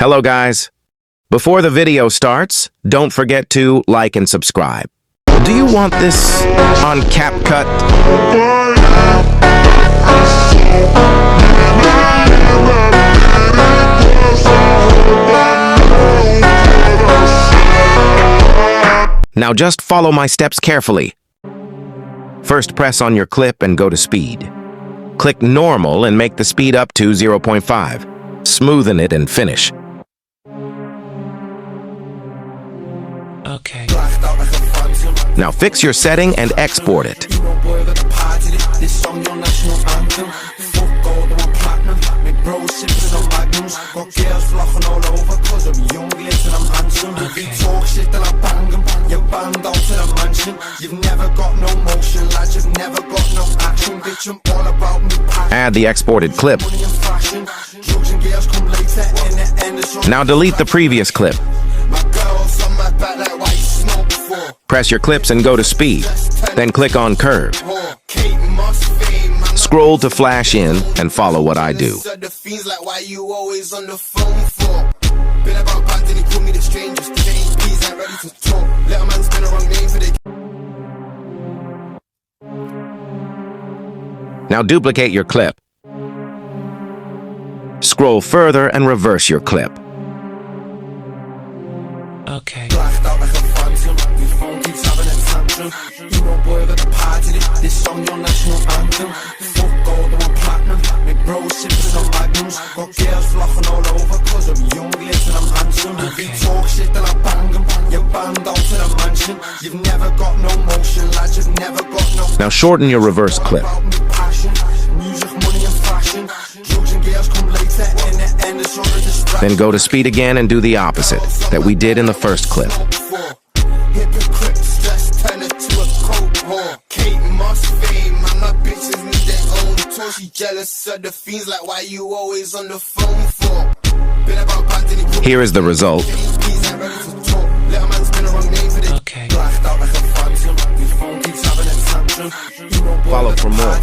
Hello guys. Before the video starts, don't forget to like and subscribe. Do you want this on Capcut? Now just follow my steps carefully. First, press on your clip and go to speed. Click normal and make the speed up to 0.5. Smoothen it and finish. Okay. Now fix your setting and export it. Add the exported clip. Now delete the previous clip. Press your clips and go to speed. Then click on curve. Scroll to flash in and follow what I do. Now duplicate your clip. Scroll further and reverse your clip. Okay. Now shorten your reverse clip. Then go to speed again and do the opposite that we did in the first clip. Here is the result. Okay. Follow for more.